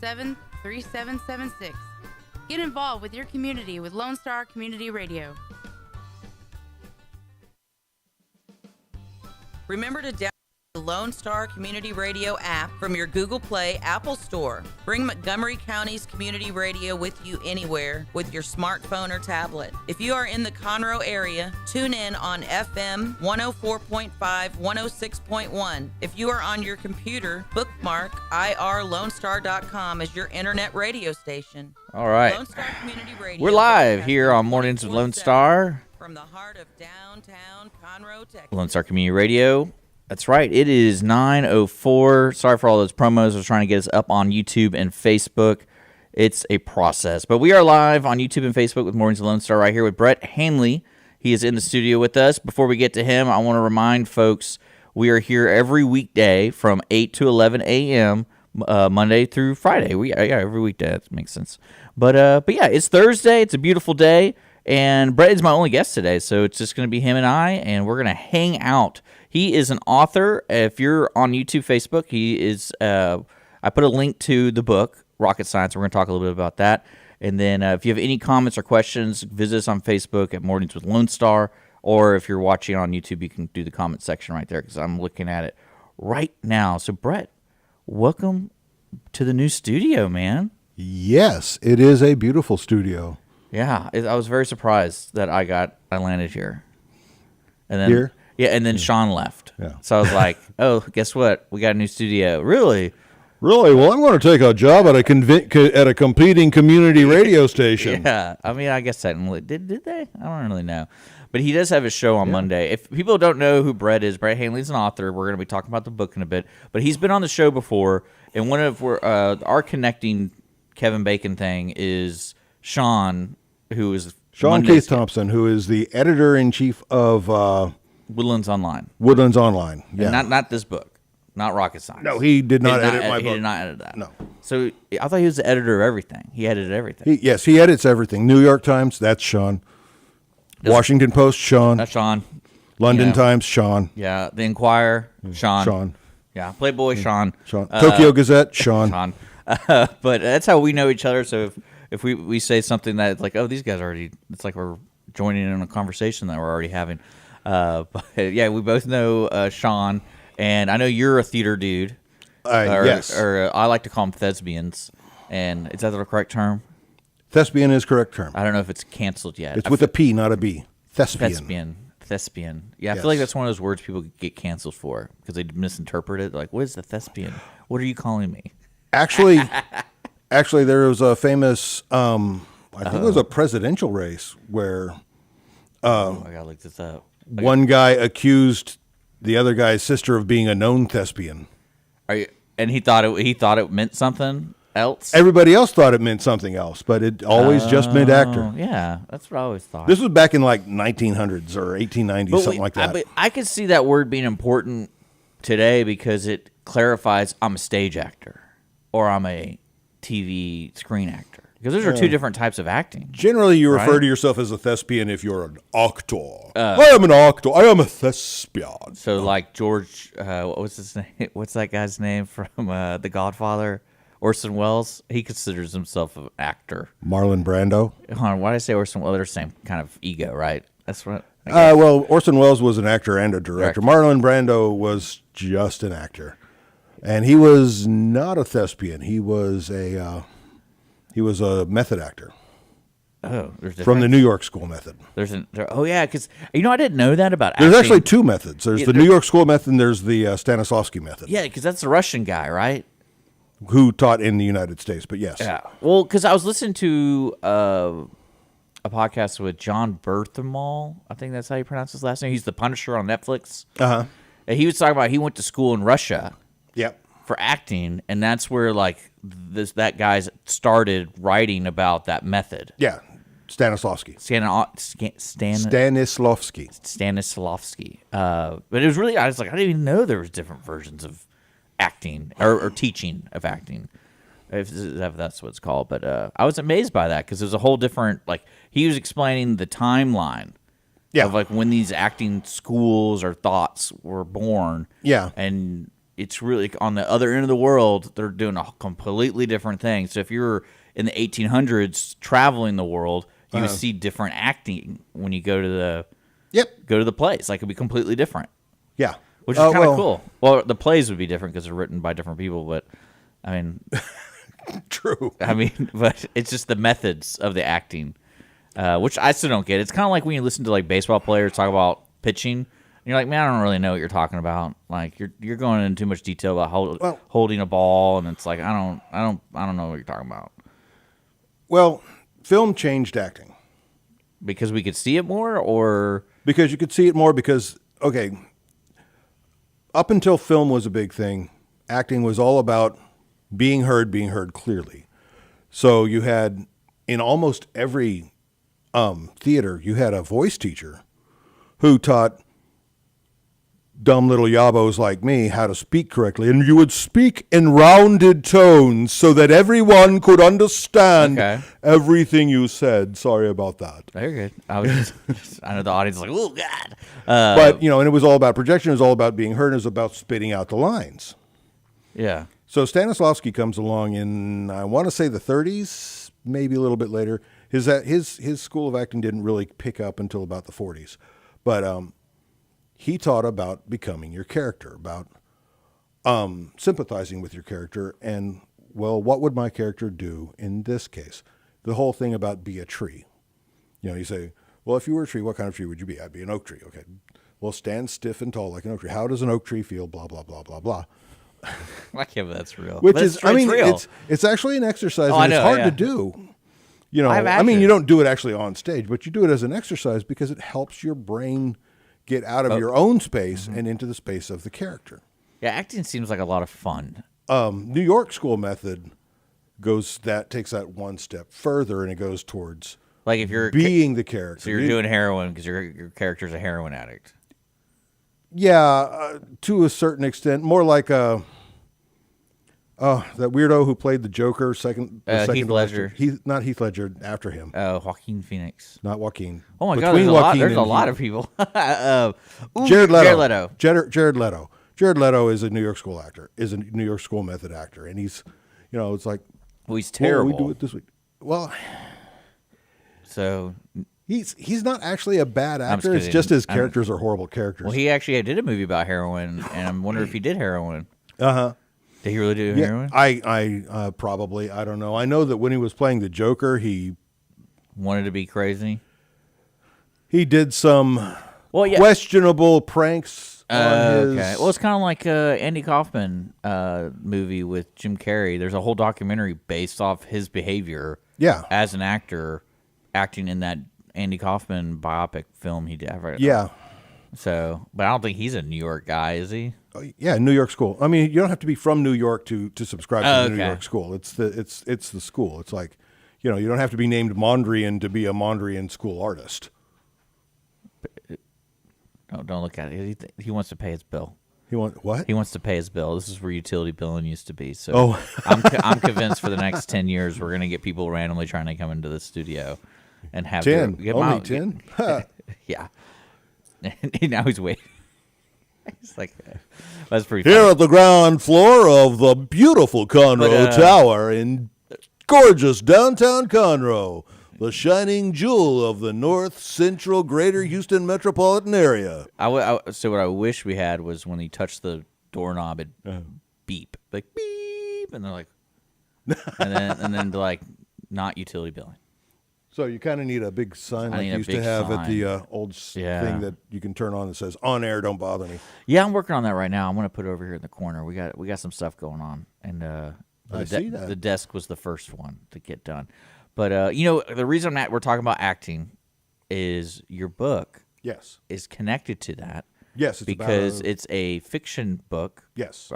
847-3776. Get involved with your community with Lone Star Community Radio. Remember to download the Lone Star Community Radio app from your Google Play Apple Store. Bring Montgomery County's community radio with you anywhere with your smartphone or tablet. If you are in the Conroe area, tune in on FM 104.5, 106.1. If you are on your computer, bookmark irlonestar.com as your internet radio station. All right. Lone Star Community Radio. We're live here on Mornings with Lone Star. From the heart of downtown Conroe, Texas. Lone Star Community Radio. That's right. It is 9:04. Sorry for all those promos. I was trying to get us up on YouTube and Facebook. It's a process. But we are live on YouTube and Facebook with Mornings with Lone Star right here with Brett Hainley. He is in the studio with us. Before we get to him, I want to remind folks we are here every weekday from 8 to 11 a.m., Monday through Friday. Every weekday. That makes sense. But yeah, it's Thursday. It's a beautiful day. And Brett is my only guest today, so it's just going to be him and I, and we're going to hang out. He is an author. If you're on YouTube, Facebook, he is. I put a link to the book, Rocket Science. We're going to talk a little bit about that. And then if you have any comments or questions, visit us on Facebook at Mornings with Lone Star, or if you're watching on YouTube, you can do the comment section right there because I'm looking at it right now. So, Brett, welcome to the new studio, man. Yes, it is a beautiful studio. Yeah, I was very surprised that I landed here. And then, here? Yeah, and then Sean left. Yeah. So I was like, oh, guess what? We got a new studio. Really? Really? Well, I'm going to take a job at a competing community radio station. Yeah. I mean, I guess technically. Did they? I don't really know. But he does have his show on Monday. If people don't know who Brett is, Brett Hainley's an author. We're going to be talking about the book in a bit. But he's been on the show before, and one of our connecting Kevin Bacon thing is Sean, who is Sean Keith Thompson, who is the editor-in-chief of Woodlands Online. Woodlands Online, yeah. And not this book, not Rocket Science. No, he did not edit my book. He did not edit that. No. So I thought he was the editor of everything. He edited everything. Yes, he edits everything. New York Times, that's Sean. Washington Post, Sean. That's Sean. London Times, Sean. Yeah, The Inquirer, Sean. Sean. Yeah, Playboy, Sean. Sean. Tokyo Gazette, Sean. Sean. But that's how we know each other. So if we say something that's like, oh, these guys already, it's like we're joining in a conversation that we're already having. But yeah, we both know Sean, and I know you're a theater dude. Yes. Or I like to call them thespians. And is that the correct term? Thespian is correct term. I don't know if it's canceled yet. It's with a P, not a B. Thespian. Thespian. Yeah, I Yes. feel like that's one of those words people get canceled for because they misinterpret it. Like, what is the thespian? What are you calling me? Actually, there was a famous, I think it was a presidential race where I gotta look this up. one guy accused the other guy's sister of being a known thespian. And he thought it meant something else. Everybody else thought it meant something else, but it always just meant actor. Yeah, that's what I always thought. This was back in like 1900s or 1890s, something like that. I could see that word being important today because it clarifies I'm a stage actor or I'm a TV screen actor. Because those are two different types of acting. Generally, you refer to yourself as a thespian if you're an actor. I am an actor. I am a thespian. So like George, what's his name? What's that guy's name from The Godfather? Orson Welles. He considers himself an actor. Marlon Brando. Hold on, why did I say Orson Welles? They're the same kind of ego, right? That's what. Well, Orson Welles was an actor and a director. Marlon Brando was just an actor, and he was not a thespian. He was a method actor. Oh, from the New York School method. Because I didn't know that about acting. There's actually two methods. There's the New York School method and there's the Stanislavski method. Yeah, because that's the Russian guy, right? Who taught in the United States, but yes. Yeah. Well, because I was listening to a podcast with John Berthamol. I think that's how you pronounce his last name. He's the Punisher on Netflix. Uh-huh. And he was talking about he went to school in Russia. Yep. For acting, and that's where like that guy started writing about that method. Yeah, Stanislavski. Stanislavski. But it was really, I was like, I didn't even know there was different versions of acting or teaching of acting, if that's what it's called. But I was amazed by that because it was a whole different, like he was explaining the timeline of like when these acting schools or thoughts were born. Yeah. And it's really on the other end of the world. They're doing a completely different thing. So if you're in the 1800s traveling the world, you would see different acting when you go to the plays. Like, it'd be completely different. Yeah. Which is kind of cool. Well, the plays would be different because they're written by different people, but I mean, true. I mean, but it's just the methods of the acting, which I still don't get. It's kind of like when you listen to like baseball players talk about pitching, and you're like, man, I don't really know what you're talking about. Like, you're going into too much detail about holding a ball, and it's like I don't know what you're talking about. Well, film changed acting Because we could see it more, or because you could see it more. Because up until film was a big thing, acting was all about being heard clearly. So you had, in almost every theater, you had a voice teacher who taught dumb little yabos like me how to speak correctly. And you would speak in rounded tones so that everyone could understand everything you said. Sorry about that. Very good. I was I know the audience is like, oh, God. But, and it was all about projection. It was all about being heard. It was about spitting out the lines. Yeah. So Stanislavski comes along in, I want to say the 30s, maybe a little bit later. His school of acting didn't really pick up until about the 40s. But he taught about becoming your character, about sympathizing with your character. And, well, what would my character do in this case? The whole thing about be a tree. You say, well, if you were a tree, what kind of tree would you be? I'd be an oak tree. Okay. Well, stand stiff and tall like an oak tree. How does an oak tree feel? Blah, blah, blah, blah, blah. I can't believe that's real. Which but is, real. It's actually an exercise, and it's hard to do. You don't do it actually on stage, but you do it as an exercise because it helps your brain get out of your own space and into the space of the character. Yeah, acting seems like a lot of fun. New York school method takes that one step further, and it goes towards like if you're being the character. So you're doing heroin because your character's a heroin addict. Yeah, to a certain extent, more like that weirdo who played the Joker, second Heath Ledger. Not Heath Ledger, after him. Joaquin Phoenix. Not Joaquin. Oh my God, there's a lot of people. Jared Leto. Jared Leto. Jared Leto is a New York school actor, is a New York school method actor, and he's, it's like, well, he's terrible. We do it this week. Well, so he's not actually a bad actor. It's just his characters are horrible characters. Well, he actually did a movie about heroin, and I'm wondering if he did heroin. Uh-huh. Did he really do heroin? I probably, I don't know. I know that when he was playing the Joker, he wanted to be crazy. He did some questionable pranks. Okay. Well, it's kind of like Andy Kaufman movie with Jim Carrey. There's a whole documentary based off his behavior. Yeah. As an actor, acting in that Andy Kaufman biopic film he did. Yeah. So, but I don't think he's a New York guy, is he? Yeah, New York school. I mean, you don't have to be from New York to subscribe to the New York school. It's the school. It's like, you don't have to be named Mondrian to be a Mondrian school artist. No, don't look at it. He wants to pay his bill. He wants to pay his bill. This is where utility billing used to be. So I'm convinced for the next 10 years we're going to get people randomly trying to come into the studio and have 10. Only 10? Yeah. And now he's waiting. He's like, that's pretty Here funny. at the ground floor of the beautiful Conroe Tower in gorgeous downtown Conroe, the shining jewel of the north central greater Houston metropolitan area. So what I wish we had was when you touch the doorknob, it beep. Like, beep. And they're like, and then they're like, not utility billing. So you kind of need a big sign like you used to have at the old thing that you can turn on that says "On air, don't bother me." Yeah, I'm working on that right now. I'm going to put it over here in the corner. We got some stuff going on, and I see that. The desk was the first one to get done. But the reason we're talking about acting is your book. Yes, is connected to that. Yes, because it's a fiction book. Yes,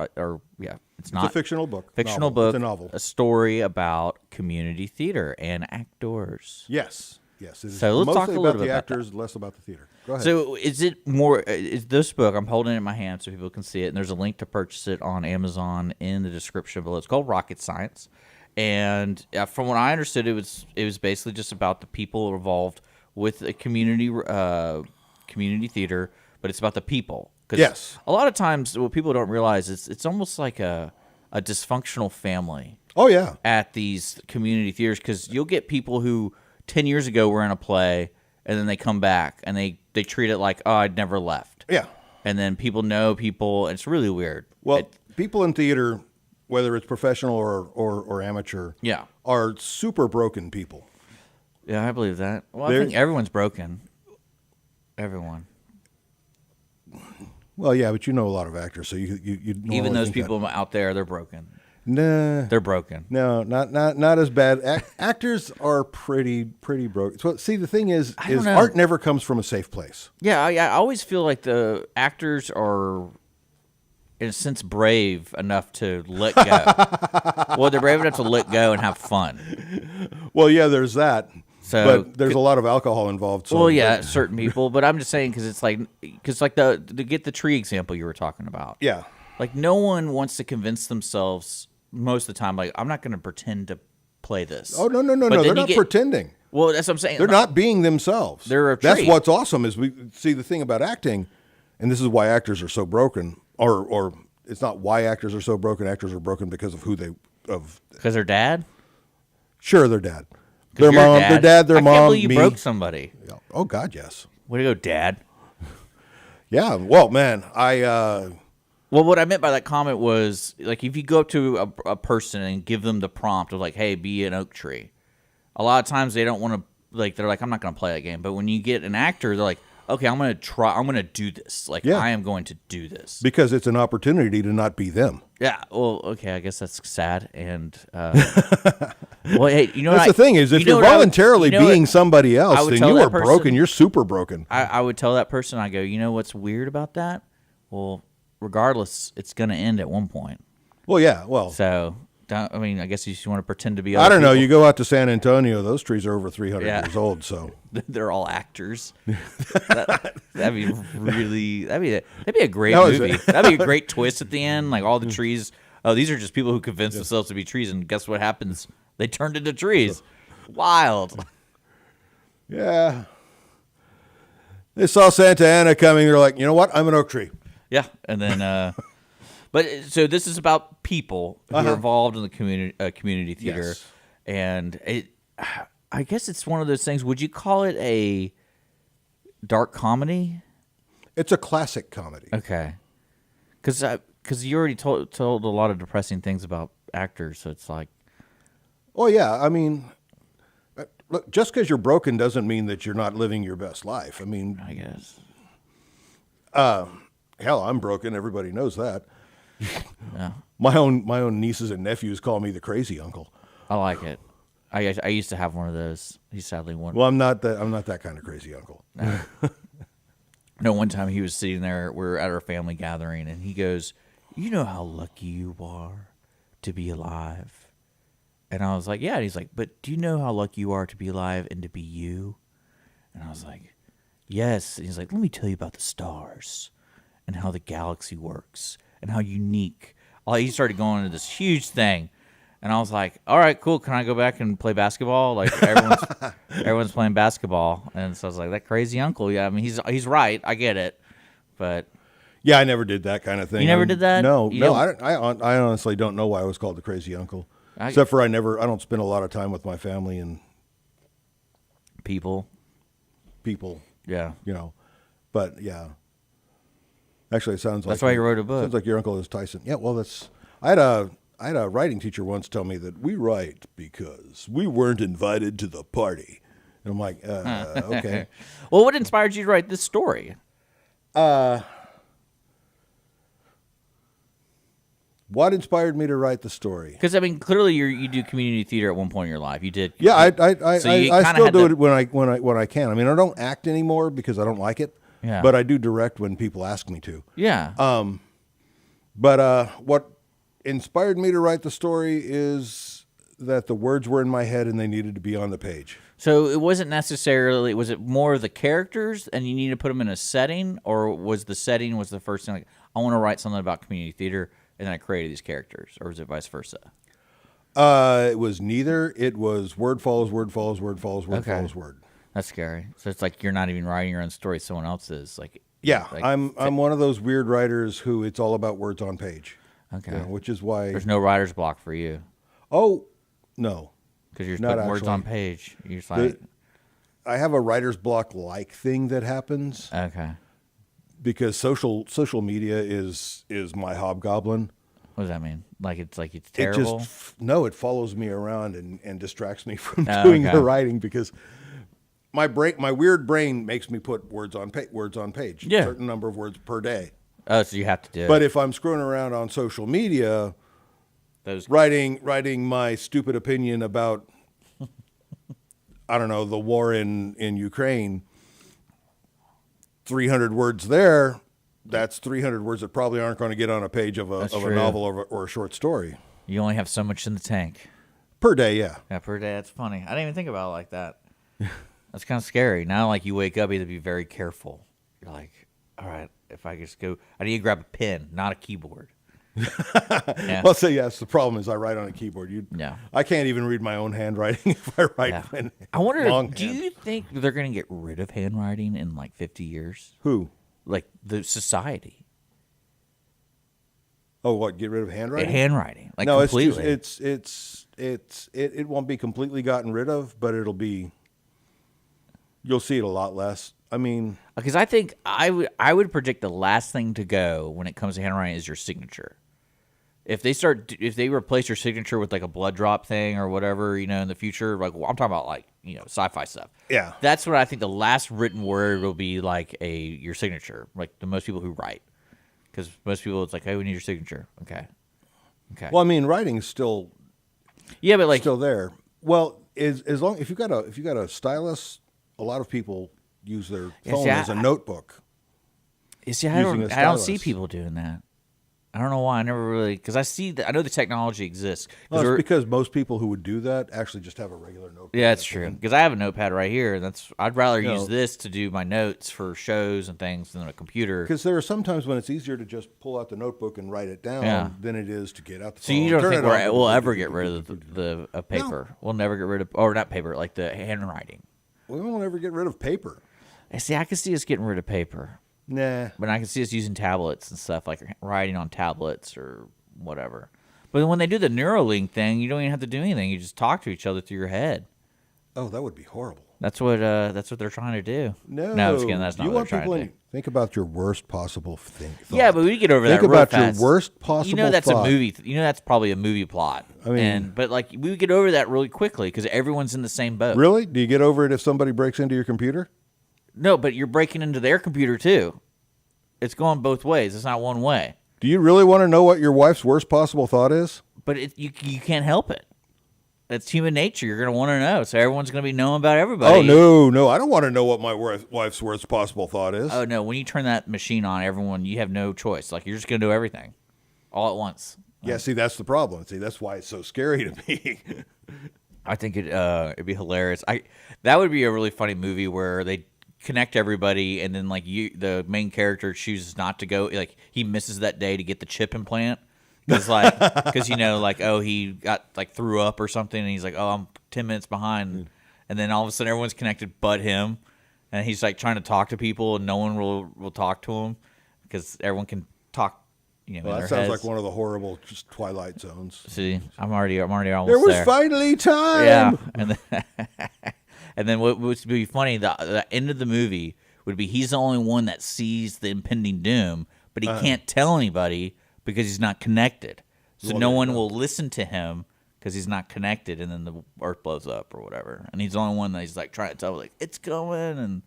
it's not a fictional book. Fictional book. It's a novel. A story about community theater and actors. Yes. So let's talk a little bit about the actors, less about the theater. Go ahead. So is this book? I'm holding it in my hand so people can see it, and there's a link to purchase it on Amazon in the description below. It's called Rocket Science, and from what I understood, it was basically just about the people involved with a community theater. But it's about the people 'Cause Yes. a lot of times what people don't realize is it's almost like a dysfunctional family Oh yeah. at these community theaters, because you'll get people who 10 years ago were in a play and then they come back and they treat it like, oh, I'd never left. Yeah. And then people know people, and it's really weird. Well, people in theater, whether it's professional or amateur, Yeah. are super broken people. Yeah, I believe that. Well, I think everyone's broken. Everyone. Well, yeah, but you know a lot of actors, so you Even those people out there, they're broken. Nah, They're broken. no, not as bad. Actors are pretty broken. So, see, the thing is don't know. art never comes from a safe place. Yeah, I always feel like the actors are, in a sense, brave enough to let go. Well, they're brave enough to let go and have fun. Well, yeah, there's that. So, but there's a lot of alcohol involved. So well, yeah, certain people. But I'm just saying because it's like, to get the tree example you were talking about. yeah. Like, no one wants to convince themselves most of the time, like, I'm not going to pretend to play this. Oh no, But they're then not you pretending. Well, that's what I'm saying. They're not being themselves. They're a That's tree. what's awesome is we see the thing about acting, and this is why actors are so broken, or it's not why actors are so broken. Actors are broken because of who they Because their dad? Sure, their dad, 'Cause their your mom, their dad, their I mom, can't believe you me. broke somebody. Oh God, yes. Way to go, Dad. Yeah. Well, man, Well, what I meant by that comment was, like, if you go up to a person and give them the prompt of, like, hey, be an oak tree, a lot of times they don't want to, like, they're like, I'm not going to play that game. But when you get an actor, they're like, okay, I'm going to do this. Like, Yeah. I am going to do this. because it's an opportunity to not be them. Yeah, well, okay, I guess that's sad. And, well, hey, you know That's what the thing is, if you know you're what I would- voluntarily you know being what- somebody I else, would then tell you that are person- broken. You're super broken. I would tell that person, I go, you know what's weird about that? Well, regardless, it's going to end at one point. Well, yeah. Well, So, I mean, I guess you just want to pretend to be I other don't know. people. You go out to San Antonio; those trees are over 300 Yeah. years old. So They're all actors. That'd be really. That'd be a great That was movie. it. That'd be a great twist at the end. Like all the trees. Oh, these are just people who convince themselves to be trees, and guess what happens? They turned into trees. Wild. yeah, they saw Santa Ana coming. They're like, you know what? I'm an oak tree. Yeah, and then. But so this is about people who are involved in the community theater, Yes. and I guess it's one of those things. Would you call it a dark comedy? It's a classic comedy. Okay, because you already told a lot of depressing things about actors, so it's like, Oh yeah, I mean, look, just because you're broken doesn't mean that you're not living your best life. I mean, I guess. hell, I'm broken. Everybody knows that. Yeah, My own nieces and nephews call me the crazy uncle. I like it. I used to have one of those. He sadly won. Well, I'm not that kind of crazy uncle. No, one time he was sitting there. We were at our family gathering, and he goes, "You know how lucky you are to be alive." And I was like, "Yeah." And he's like, "But do you know how lucky you are to be alive and to be you?" And I was like, "Yes." And he's like, "Let me tell you about the stars and how the galaxy works and how unique." He started going into this huge thing, and I was like, "All right, cool. Can I go back and play basketball? Like everyone's playing basketball." And so I was like, "That crazy uncle." Yeah, I mean, he's right. I get it, but Yeah, I never did that kind of thing. You never did that? No, You no. don't- I honestly don't know why I was called the crazy uncle. Except for I don't spend a lot of time with my family and people, yeah. you know. But yeah, actually, it sounds like That's why you wrote a book. Sounds like your uncle is Tyson. Yeah, well, I had a writing teacher once tell me that we write because we weren't invited to the party, and I'm like, okay. Well, what inspired you to write this story? What inspired me to write the story? Because I mean, clearly you do community theater at one point in your life. You did. Yeah, I So you kinda still had do to- it when I can. I mean, I don't act anymore because I don't like it. Yeah. But I do direct when people ask me to. Yeah. But what inspired me to write the story is that the words were in my head and they needed to be on the page. So it wasn't necessarily. Was it more of the characters, and you need to put them in a setting, or was the setting the first thing? Like, I want to write something about community theater, and then I created these characters, or was it vice versa? It was neither. It was word follows word follows word follows word Okay. follows word. That's scary. So it's like you're not even writing your own story; someone else is. Like Yeah, Like, I'm one of those weird writers who it's all about words on page. Okay. You know, which is why. There's no writer's block for you Oh, no. because you're just Not putting words on actually. page. You're just like, I have a writer's block like thing that happens okay. because social media is my hobgoblin. What does that mean? Like it's It terrible. just it follows me around and distracts me from Oh, doing okay. the writing because my weird brain makes me put words on page. Yeah. A certain number of words per day. Oh, so you have to do But it. if I'm screwing around on social media, Those writing my stupid opinion about I don't know the war in Ukraine, 300 words there. That's 300 words that probably aren't going to get on a page of a true. novel or a short story you only have so much in the tank. per day. Yeah. Yeah, per day. That's funny. I didn't even think about it like that. That's kind of scary. Now, like you wake up, you have to be very careful. You're like, all right, if I just go, I need to grab a pen, not a keyboard. Yeah. Well, say yes. The problem is I write on a keyboard. Yeah. I can't even read my own handwriting if I write. Yeah. I wonder, do longhand. you think they're going to get rid of handwriting in like 50 years? Who? Like the society. Oh, what? Get rid of handwriting? Handwriting. Like no, completely. it won't be completely gotten rid of, but you'll see it a lot less. I mean, Because I think I would predict the last thing to go when it comes to handwriting is your signature. If they replace your signature with like a blood drop thing or whatever, in the future, like I'm talking about like sci-fi stuff. Yeah. That's what I think the last written word will be like your signature, like the most people who write. Because most people, it's like, hey, we need your signature. Okay. well, I mean, writing's still Yeah, but like, still there. Well, as long if you got a stylus, a lot of people use their phone as a notebook. you see, I using a don't see stylus. people doing that. I don't know why. I never really, because I know the technology exists. 'Cause Well, we're- it's because most people who would do that actually just have a regular notebook. Yeah, that's true. Because I have a notepad right here, and I'd rather You use know. this to do my notes for shows and things than a computer. Because there are some times when it's easier to just pull out the notebook and write it down Yeah. than it is to get out the So phone. you don't turn think it on, we'll ever get rid of the paper? No. We'll never get rid of, or not paper, like the handwriting. We won't ever get rid of paper. See, I can see us getting rid of paper, Nah. but I can see us using tablets and stuff, like writing on tablets or whatever. But when they do the Neuralink thing, you don't even have to do anything. You just talk to each other through your head. Oh, that would be horrible. That's what they're trying to do. No. I'm just kidding. That's not you what want they're people trying to do. Think about your worst possible thing. Yeah, but we get over Think that real about your fast. worst possible that's thought. a movie. That's probably a movie plot. I mean- but like we would get over that really quickly because everyone's in the same boat. Really? Do you get over it if somebody breaks into your computer? No, but you're breaking into their computer too. It's going both ways. It's not one way. Do you really want to know what your wife's worst possible thought is? But you can't help it. It's human nature. You're going to want to know. So everyone's going to be knowing about everybody. Oh, no. I don't want to know what my wife's worst possible thought is. Oh no! When you turn that machine on, you have no choice. Like you're just going to do everything, all at once. Yeah, see, that's the problem. See, that's why it's so scary to me. I think it'd be hilarious. That would be a really funny movie where they connect everybody, and then like the main character chooses not to go. Like he misses that day to get the chip implant because he got like threw up or something, and he's like, oh, I'm 10 minutes behind, and then all of a sudden everyone's connected but him, and he's like trying to talk to people, and no one will talk to him because everyone can talk. Well, in that their sounds heads. like one of the horrible just Twilight Zones. See, I'm already almost There was there. finally time. Yeah, and then what would be funny, the end of the movie would be he's the only one that sees the impending doom, but he can't tell anybody because he's not connected. So Well, no there you one go. will listen to him because he's not connected, and then the earth blows up or whatever. And he's the only one that he's like trying to tell, like it's going, and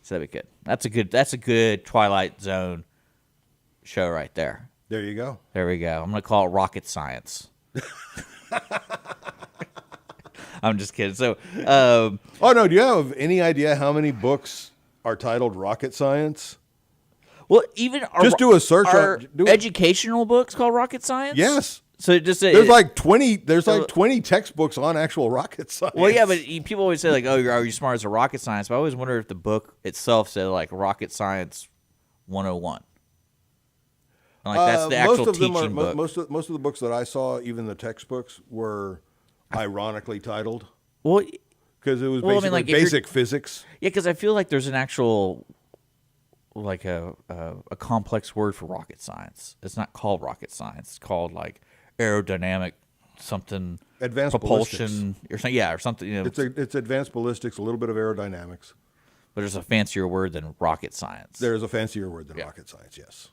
so that'd be good. That's a good Twilight Zone show right there. There you go. There we go. I'm gonna call it Rocket Science. I'm just kidding. So, Oh, no. Do you have any idea how many books are titled Rocket Science? well, even Just do a search on- Are do it. educational books called Rocket Science? Yes. So just say There's like 20 textbooks on actual rocket science. Well, yeah, but people always say like, "Oh, are you smart as a rocket science?" But I always wonder if the book itself said like Rocket Science 101. Like that's the actual teaching book. most of the books that I saw, even the textbooks, were ironically titled Well, because it was Well, I basically mean, like, if you're- basic physics. yeah, because I feel like there's an actual a complex word for rocket science. It's not called rocket science. It's called like aerodynamic something, Advanced propulsion or something. Yeah, or something. You know, It's advanced ballistics, a little bit of aerodynamics. but there's a fancier word than rocket science. There is a fancier word than rocket science, yes.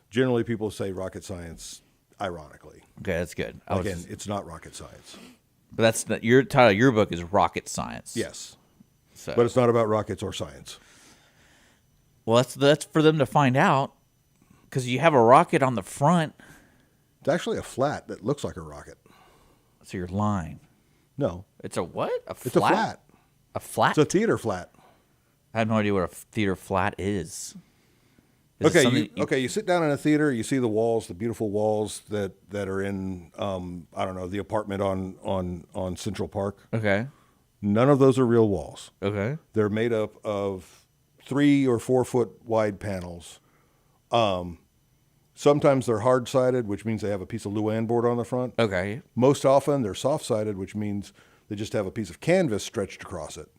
Generally, people say rocket science ironically. Okay, that's good. Again, it's not rocket science. But that's not, your title of your book is rocket science. Yes. So, But it's not about rockets or science. well, that's for them to find out, because you have a rocket on the front, It's actually a flat that looks like a rocket. so you're lying. No, It's a what? A flat? it's a flat. A flat? It's a theater flat. I have no idea what a theater flat is. Is it something Okay, you sit down in a theater, you see the walls, the beautiful walls that are in, I don't know, the apartment on Central Park. Okay. None of those are real walls. Okay. They're made up of 3 or 4 foot wide panels. Sometimes they're hard sided, which means they have a piece of Luan board on the front. Okay. Most often they're soft sided, which means they just have a piece of canvas stretched across it.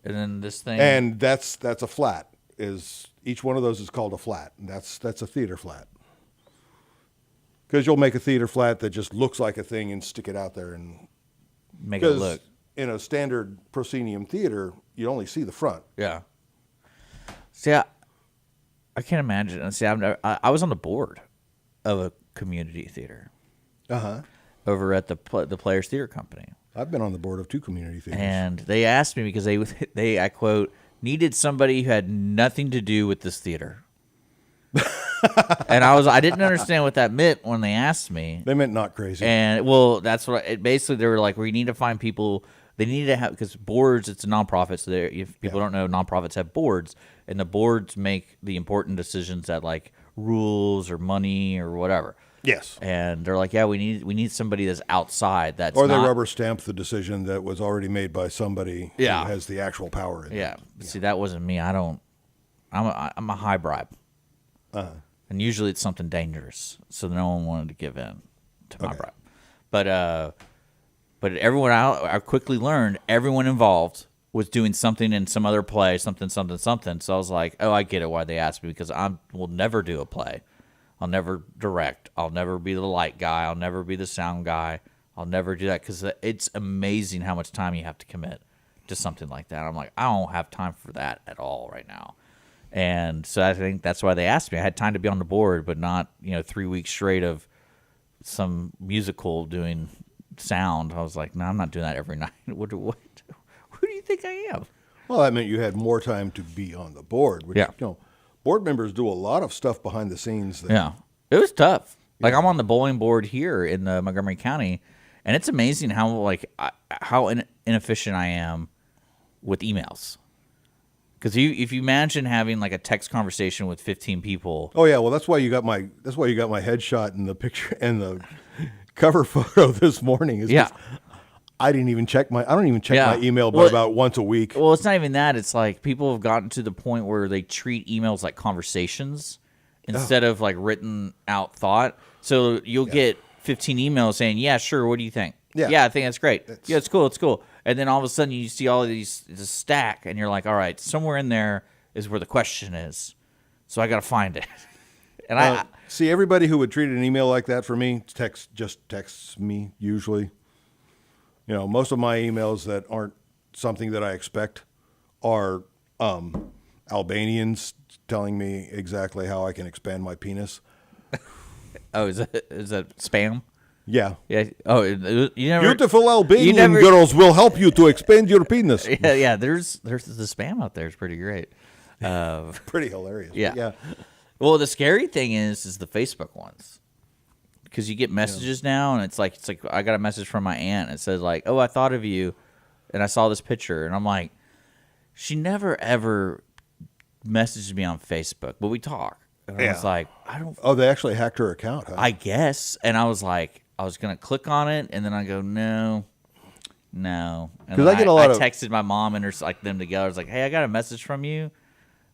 And then this thing. And that's a flat. Each one of those is called a flat, and that's a theater flat. Because you'll make a theater flat that just looks like a thing and stick it out there, and make it look. In a standard proscenium theater, you only see the front. Yeah. See, I can't imagine. See, I was on the board of a community theater over at the Players Theater Company. I've been on the board of 2 community theaters. And they asked me because they I quote, needed somebody who had nothing to do with this theater. And I didn't understand what that meant when they asked me. They meant not crazy. And well, that's what basically they were like, we need to find people. They need to have, because boards, it's a nonprofit. So if people don't know, nonprofits have boards, and the boards make the important decisions that like rules or money or whatever. Yes. And they're like, yeah, we need somebody that's outside. That's or they not, rubber stamp the decision that was already made by somebody who has the actual power in it. Yeah. See, that wasn't me. I'm a high bribe. And usually it's something dangerous, so no one wanted to give in to my bribe. But everyone I quickly learned everyone involved was doing something in some other play, something. So I was like, oh, I get it why they asked me, because I will never do a play. I'll never direct. I'll never be the light guy. I'll never be the sound guy. I'll never do that, because it's amazing how much time you have to commit to something like that. I'm like, I don't have time for that at all right now. And so I think that's why they asked me. I had time to be on the board, but not 3 weeks straight of some musical doing sound. I was like, no, I'm not doing that every night. Who do you think I am? Well, that meant you had more time to be on the board. Which, board members do a lot of stuff behind the scenes. It was tough. Like I'm on the bowling board here in Montgomery County, and it's amazing how inefficient I am with emails. Because if you imagine having like a text conversation with 15 people. Oh yeah, well that's why you got my headshot in the picture and the cover photo this morning. I don't even check my email but about once a week. Well, it's not even that. It's like people have gotten to the point where they treat emails like conversations instead of like written out thought. So you'll get 15 emails saying, "Yeah, sure. What do you think? Yeah, I think that's great. Yeah, it's cool. And then all of a sudden you see all of these stack, and you're like, all right, somewhere in there is where the question is. So I got to find it. And I see everybody who would treat an email like that for me just texts me usually. Most of my emails that aren't something that I expect are Albanians telling me exactly how I can expand my penis. Oh, is that spam? Yeah. Yeah. Oh, you never. Beautiful Albanian girls will help you to expand your penis. Yeah. There's the spam out there. It's pretty great. Pretty hilarious. Yeah. Well, the scary thing is the Facebook ones, because you get messages now, and it's like I got a message from my aunt. It says like, "Oh, I thought of you, and I saw this picture," and I'm like, she never ever messaged me on Facebook, but we talk. And I was like, I don't. Oh, they actually hacked her account, huh? I guess. And I was like, I was going to click on it, and then I go, no. Because I texted my mom and them together. I was like, hey, I got a message from you.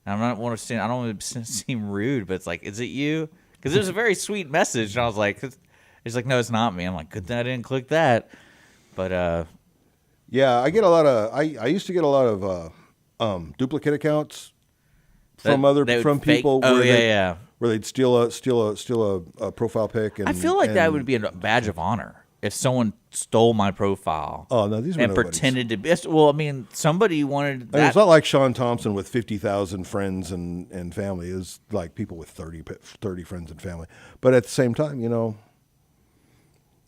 And I don't want to seem rude, but it's like, is it you? Because it was a very sweet message. And I was like, it's like, no, it's not me. I'm like, good thing I didn't click that. But yeah, I get a lot of. I used to get a lot of duplicate accounts from people. Oh where yeah. Where they'd steal a profile pic. And, I feel like that would be a badge of honor if someone stole my profile. Oh no, these were and nobodies. pretended to be. Well, I mean, somebody wanted. I mean, it's not like Sean Thompson with 50,000 friends and family. It's like people with 30 friends and family. But at the same time,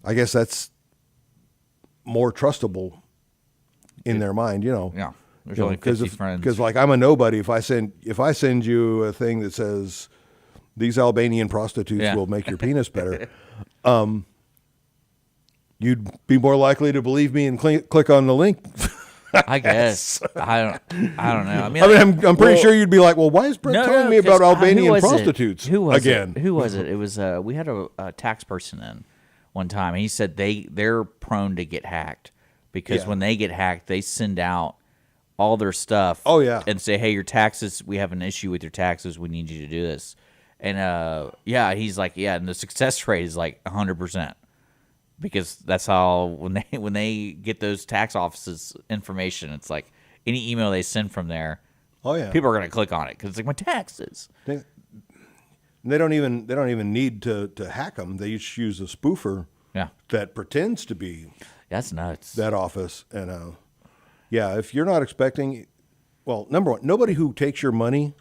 I guess that's more trustable in their mind. Yeah, there's only 50 friends. Because like I'm a nobody. If I send you a thing that says these Albanian prostitutes will make your penis better, you'd be more likely to believe me and click on the link. I guess. I don't know. I mean, I'm pretty sure you'd be like, well, why is Brett telling me about Albanian prostitutes Who was again? Who was it? It was we had a tax person in one time, and he said they're prone to get hacked because when they get hacked, they send out all their stuff. Oh yeah, and say, hey, your taxes. We have an issue with your taxes. We need you to do this. And he's like, and the success rate is like 100%. Because that's how when they get those tax offices information, it's like any email they send from there. Oh yeah, people are going to click on it because it's like my taxes. They don't even need to hack them. They just use a spoofer. That pretends to be. That's nuts. That office and if you're not expecting, well, number one, nobody who takes your money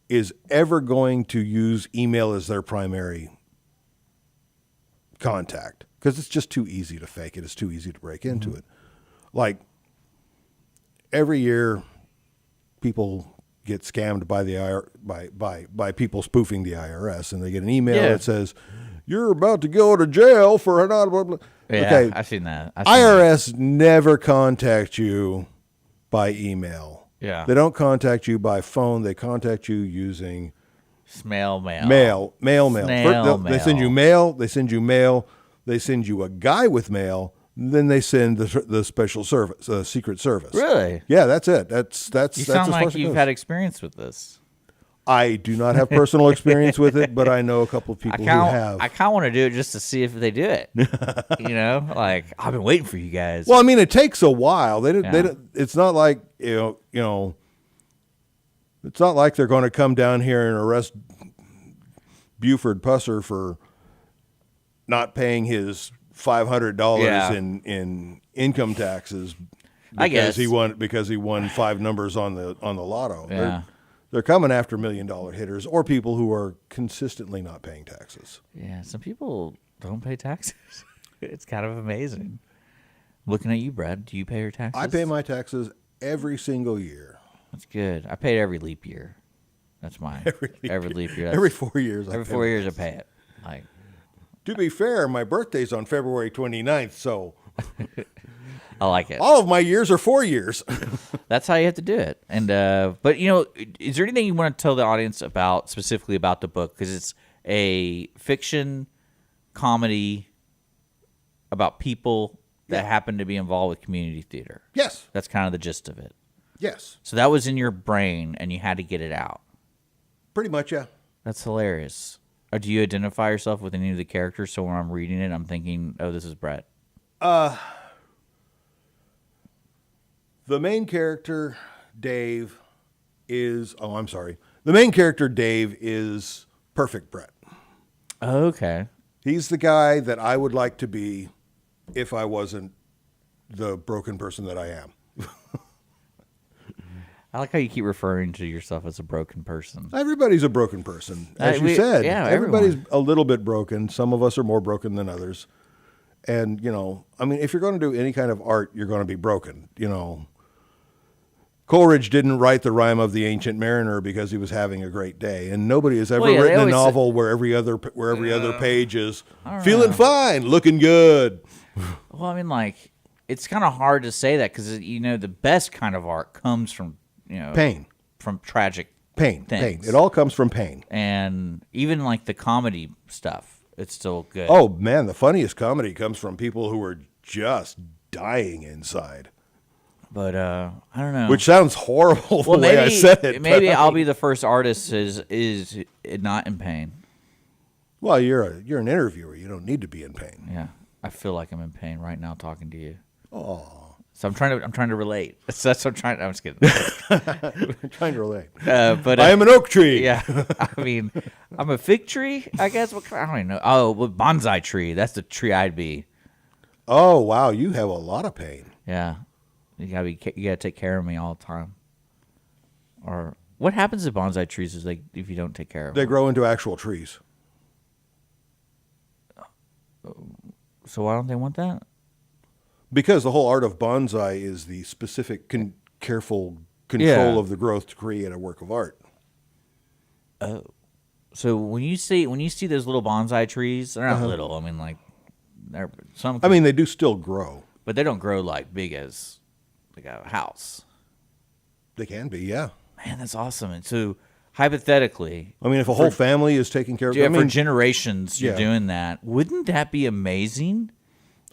is ever going to use email as their primary contact because it's just too easy to fake it. It's too easy to break into it. Like every year, people get scammed by the by people spoofing the IRS, and they get an email that says, "You're about to go to jail for an auto." Yeah, okay, I've seen that. IRS never contact you by email. Yeah, they don't contact you by phone. They contact you using mail. They send you mail. They send you mail. They send you a guy with mail. Then they send the special service, Secret Service. Really? Yeah, that's it. That's you sound like you've had experience with this. I do not have personal experience with it, but I know a couple of people who have. I kind of want to do it just to see if they do it. Like I've been waiting for you guys. Well, I mean, it takes a while. They don't, it's not like it's not like they're going to come down here and arrest Buford Pusser for not paying his $500 in income taxes because he won 5 numbers on the lotto. Yeah. They're coming after $1 million hitters or people who are consistently not paying taxes. Yeah, some people don't pay taxes. It's kind of amazing. Looking at you, Brad, do you pay your taxes? I pay my taxes every single year. That's good. I pay it every leap year. That's mine. Every leap year. Every 4 years. Every 4 years I pay it. Like, to be fair, my birthday's on February 29th, so I like it. All of my years are 4 years. That's how you have to do it. And but is there anything you want to tell the audience specifically about the book? Because it's a fiction comedy about people that happen to be involved with community theater. Yes. That's kind of the gist of it. Yes. So that was in your brain, and you had to get it out. Pretty much, yeah. That's hilarious. Or do you identify yourself with any of the characters? So when I'm reading it, I'm thinking, oh, this is Brett. The main character, Dave, is... Oh, I'm sorry. The main character, Dave, is perfect Brett. Okay. He's the guy that I would like to be if I wasn't the broken person that I am. I like how you keep referring to yourself as a broken person. Everybody's a broken person, as you said. Yeah, everybody's a little bit broken. Some of us are more broken than others. And, I mean, if you're going to do any kind of art, you're going to be broken. Coleridge didn't write the Rime of the Ancient Mariner because he was having a great day. And nobody has ever written a novel where every other page is feeling fine, looking good. Well, I mean, it's kind of hard to say that because, the best kind of art comes from, pain, from tragic pain. things. It all comes from pain. And even the comedy stuff, it's still good. Oh, man, the funniest comedy comes from people who are just dying inside. But I don't know. Which sounds horrible the way I said it. Maybe I'll be the first artist is not in pain. Well, you're an interviewer. You don't need to be in pain. Yeah. I feel like I'm in pain right now talking to you. Oh. So I'm trying to relate. So that's what I'm trying. I'm just kidding. I'm trying to relate. But I am an oak tree. yeah, I mean, I'm a fig tree, I guess. What kind? I don't even know. Oh, well, bonsai tree. That's the tree I'd be. Oh wow, you have a lot of pain. Yeah, you gotta take care of me all the time. Or what happens to bonsai trees is like if you don't take care of They them. grow into actual trees. So why don't they want that? Because the whole art of bonsai is the specific careful control Yeah. of the growth to create a work of art. So when you see those little bonsai trees, they're not little. I mean, like they're some. I mean, they do still grow. but they don't grow like big as like a house. They can be, yeah. Man, that's awesome. And so hypothetically, I mean, if a whole family is taking care of yeah, I mean, for generations you're yeah. doing that, wouldn't that be amazing?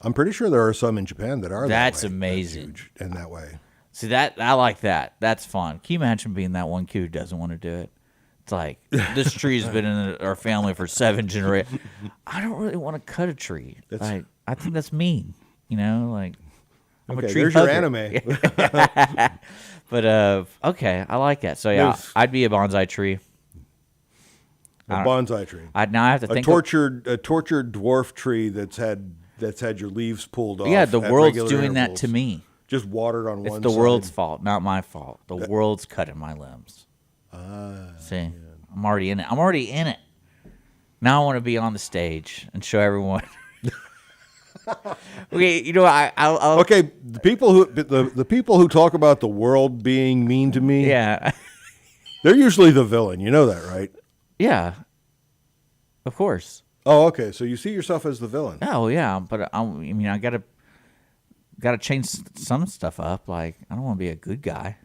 I'm pretty sure there are some in Japan that are That's that way. amazing. Huge in that way. See that I like that. That's fun. Can you imagine being that one kid who doesn't want to do it? It's like this tree's been in our family for 7 generations. I don't really want to cut a tree. Like I think that's mean. You know, like I'm Okay, a tree there's hugger. your anime. But okay, I like that. So yeah, There's- I'd be a bonsai tree. A bonsai tree. Now I have to A think. tortured dwarf tree that's had your leaves pulled off. Yeah, the at world's regular doing that intervals. to me. Just watered on It's one the side. world's fault, not my fault. The world's cutting my limbs. See, I'm already in it. Now I want to be on the stage and show everyone. Okay, you know, I'll Okay, the people who talk about the world being mean to me, yeah, they're usually the villain. You know that, right? yeah, of course. Oh, okay. So you see yourself as the villain. Oh yeah, but I mean, I gotta change some stuff up. Like I don't want to be a good guy.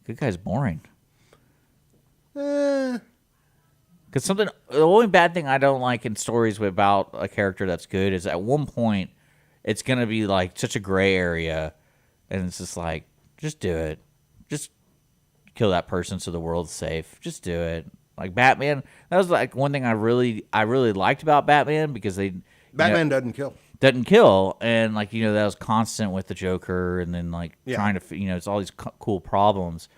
Good guy's boring. Eh, Because the only bad thing I don't like in stories about a character that's good is at one point it's gonna be like such a gray area, and it's just like, just do it, just kill that person so the world's safe. Just do it. Like Batman, that was like one thing I really liked about Batman because Batman doesn't kill. doesn't kill, and like that was constant with the Joker, and then like Yeah. trying to it's all these cool problems,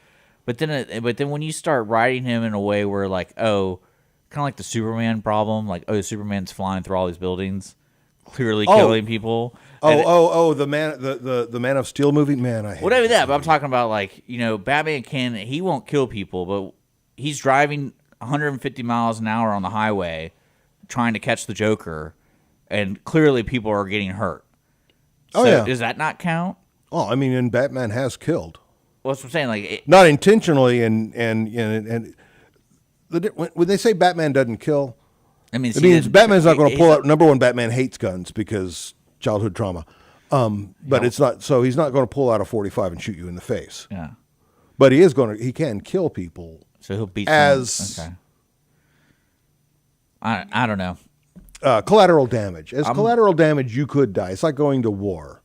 but then when you start writing him in a way where like kind of like the Superman problem, like Superman's flying through all these buildings, clearly killing people. The Man of Steel movie, man, I hate Whatever it. that, but I'm talking about like Batman he won't kill people, but he's driving 150 miles an hour on the highway, trying to catch the Joker, and clearly people are getting hurt. Oh, So yeah. does that not count? Oh, I mean, and Batman has killed, Well, that's what I'm saying. Like, not intentionally, and when they say Batman doesn't kill, I mean, it means Batman's not going to he's pull out. Number one, Batman hates guns because childhood trauma. But it's not. So he's not going to pull out a 45 and shoot you in the face. Yeah. But he can kill people. So he'll beat As- Okay. I don't know. Collateral damage. As collateral damage, you could die. It's like going to war.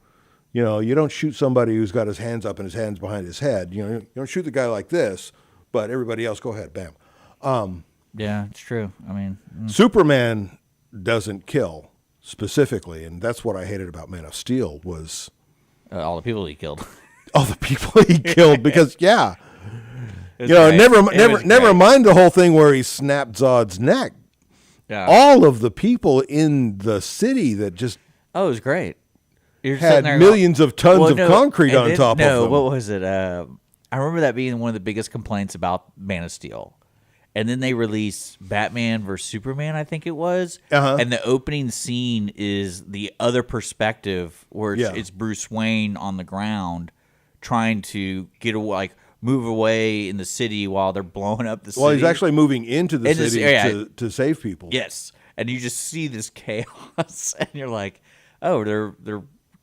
You don't shoot somebody who's got his hands up and his hands behind his head. You don't shoot the guy like this, but everybody else, go ahead, bam. Yeah, it's true. I mean, Superman doesn't kill specifically, and that's what I hated about Man of Steel was all the people he killed. all the people he killed. Because yeah, It was great. never It was never great. mind the whole thing where he snapped Zod's neck. Yeah. All of the people in the city that just Oh, it was great. You're had sitting there millions of tons of concrete and on then- top of them. what was it? I remember that being one of the biggest complaints about Man of Steel. And then they released Batman vs. Superman, I think it was. Uh-huh. And the opening scene is the other perspective where Yeah. it's Bruce Wayne on the ground trying to move away in the city while they're blowing up the city. Well, he's actually moving into the In this city area. to save people. Yes, and you just see this chaos, and you're like, "Oh, they're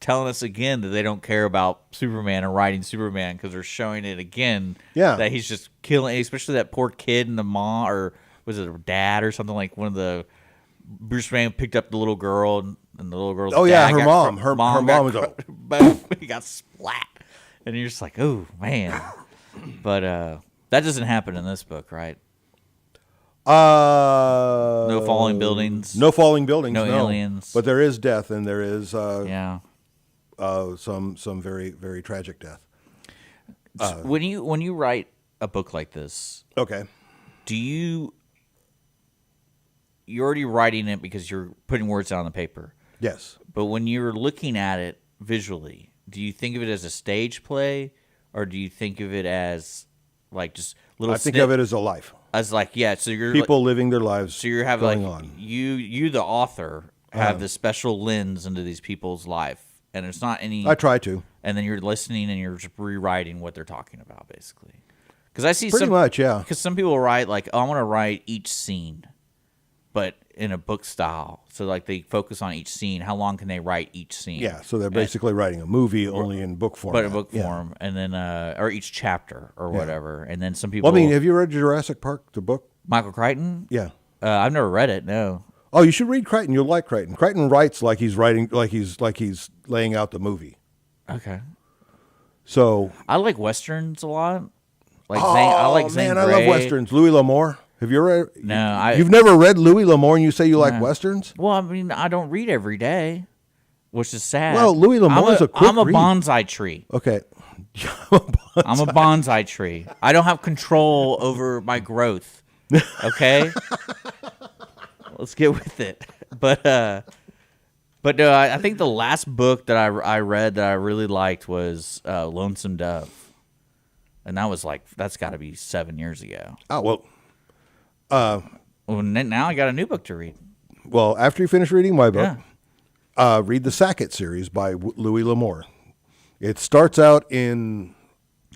telling us again that they don't care about Superman and writing Superman because they're showing it again. Yeah. that he's just killing, especially that poor kid and the mom, or was it her dad or something like one of the Bruce Wayne picked up the little girl and the little girl's Oh, yeah, dad her got mom. Her got mom was boom, he got splat, and you're just like, oh man, but that doesn't happen in this book, right? No falling buildings. No falling buildings. No No aliens. But there is death, and there is Yeah. some very, very tragic death. When you write a book like this, Okay. do you're already writing it because you're putting words out on the paper? Yes. But when you're looking at it visually, do you think of it as a stage play, or do you think of it as like just little? I think of it as a life. As like, yeah. So you're People living their lives. So you have going like on. you the author have this special lens into these people's life, and it's not any. I try to. And then you're listening and you're just rewriting what they're talking about, basically. Because I see Pretty much, yeah. Because some people write like, oh, I want to write each scene, but in a book style. So like they focus on each scene. How long can they write each scene? Yeah, so they're basically writing a movie only in book form. But in book form, and then or each chapter or whatever. And then some people. Well, I mean, have you read Jurassic Park, the book? Michael Crichton? Yeah. I've never read it. No. Oh, you should read Crichton. You'll like Crichton. Crichton writes like he's writing, like he's laying out the movie. Okay. So I like westerns a lot. Like oh I like Zane man, I Grey. love westerns. Louis L'Amour. Have you ever? No, you've never read Louis L'Amour, and you say you like westerns? Well, I mean, I don't read every day, which is sad. Well, Louis L'Amour is a quick I'm a read. bonsai tree. Okay. I'm a bonsai tree. I don't have control over my growth. Okay? Let's get with it. But no, I think the last book that I read that I really liked was Lonesome Dove. And that was like, that's got to be 7 years ago. Oh, well. Well, now I got a new book to read. Well, after you finish reading my book, read the Sackett series by Louis L'Amour. It starts out in...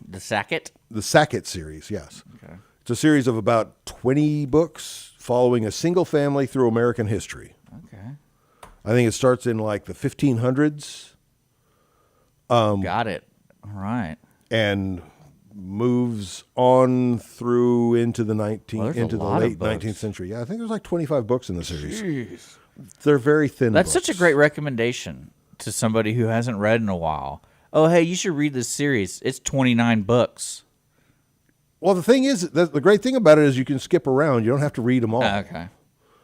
The Sackett? The Sackett series, yes. Okay. It's a series of about 20 books following a single family through American history. Okay. I think it starts in like the 1500s. Got it. All right. And moves on through into the late 19th century. Yeah, I think there's like 25 books in the series. Jeez. They're very thin That's books. such a great recommendation to somebody who hasn't read in a while. Oh, hey, you should read this series. It's 29 books. Well, the thing is, the great thing about it is you can skip around. You don't have to read them all. Okay.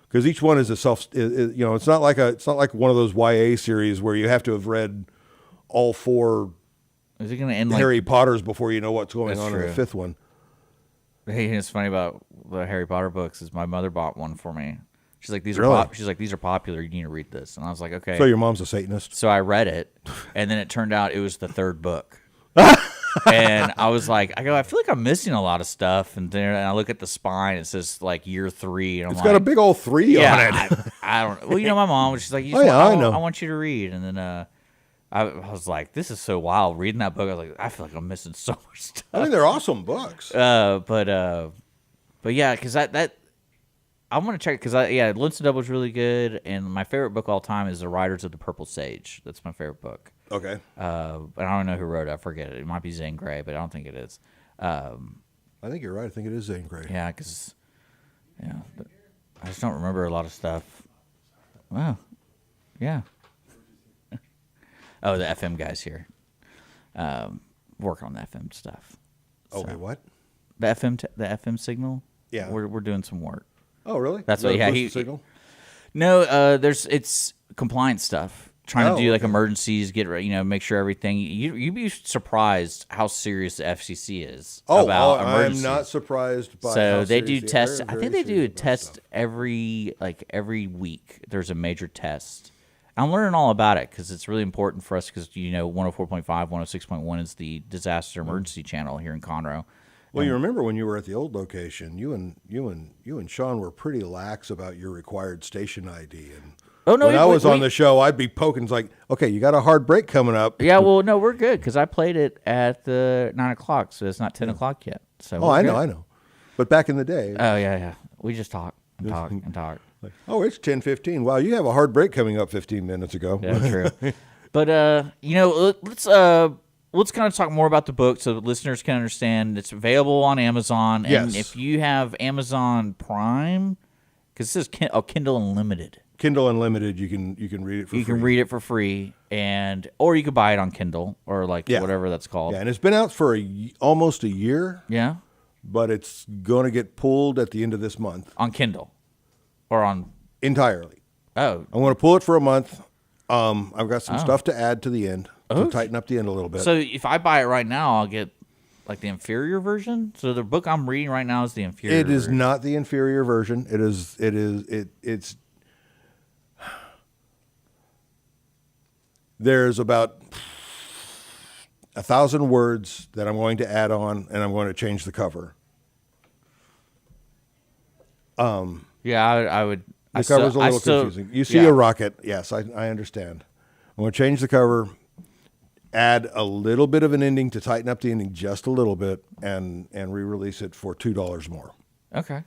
Because each one is a it's not like one of those YA series where you have to have read all 4 Is it going to end Harry Potters before you know what's going on in the 5th one. Hey, it's funny about the Harry Potter books is my mother bought one for me. She's like, these Really? are popular. You need to read this. And I was like, okay. So your mom's a Satanist? So I read it, and then it turned out it was the 3rd book. And I was like, I feel like I'm missing a lot of stuff. And then I look at the spine, it says like year 3. And I'm It's like, got a big old 3 on it. I don't. Well, you know, my mom. She's like, I know. I want you to read. And then I was like, this is so wild. Reading that book, I was like, I feel like I'm missing so much stuff. I mean, they're awesome books. But yeah, because that I'm gonna check because Lonesome Dove was really good, and my favorite book all time is The Riders of the Purple Sage. That's my favorite book. Okay. But I don't know who wrote it. I forget it. It might be Zane Grey, but I don't think it is. I think you're right. I think it is Zane Grey. Yeah, because I just don't remember a lot of stuff. Wow. Yeah. Oh, the FM guys here. Working on the FM stuff. Okay, So, what? The FM signal? Yeah. We're doing some work. Oh, really? That's Is that what. Yeah, a postal signal? No, it's compliance stuff. Trying to do like okay. emergencies, make sure everything. You'd be surprised how serious the FCC is Oh, about I'm emergencies. not surprised by. So how they do serious tests. are. I Very think they do a serious about test stuff. every week. There's a major test. I'm learning all about it because it's really important for us because 104.5, 106.1 is the disaster emergency channel here in Conroe. Well, you remember when you were at the old location, you and Sean were pretty lax about your required station ID. And Oh no! when I was on the show, I'd be poking like, okay, you got a hard break coming up. Yeah, well, no, we're good because I played it at the 9 o'clock, so it's not 10 o'clock yet. So Oh, I know. But back in the day, Oh yeah. We just talk and talk and talk. like, oh, it's 10:15. Wow, you have a hard break coming up 15 minutes ago. Yeah, true. But let's kind of talk more about the book so the listeners can understand. It's available on Amazon, and Yes. if you have Amazon Prime, because it says Kindle Unlimited. Kindle Unlimited, you can read it for free. You can read it for free, or you could buy it on Kindle or whatever that's called. Yeah, and it's been out for almost a year, Yeah, but it's going to get pulled at the end of this month on Kindle or on. entirely. Oh, I'm going to pull it for a month. I've got some stuff to add to the end. to tighten up the end a little bit. So if I buy it right now, I'll get like the inferior version. So the book I'm reading right now is the inferior. It is version. not the inferior version. It's there's about 1,000 words that I'm going to add on, and I'm going to change the cover. Yeah, I would. The cover's a little confusing. You see a rocket. Yes, I understand. I'm going to change the cover, add a little bit of an ending to tighten up the ending just a little bit, and re-release it for $2 more. Okay.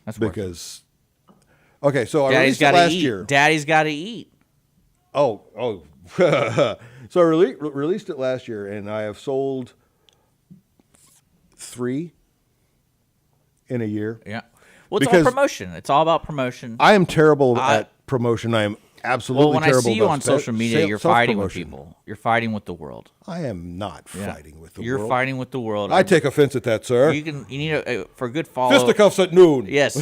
That's because. Okay, so I Daddy's released it last year. Daddy's got to eat. Oh. So I released it last year, and I have sold 3 in a year. Yeah. Well, it's all promotion. It's all about promotion. I am terrible at promotion. I am absolutely terrible. Well, when I see you about on social media, you're fighting with people. You're fighting with the world. I am not fighting with the world. You're fighting with the world. I take offense at that, sir. You need for a good follow. Fisticuffs at noon. Yes,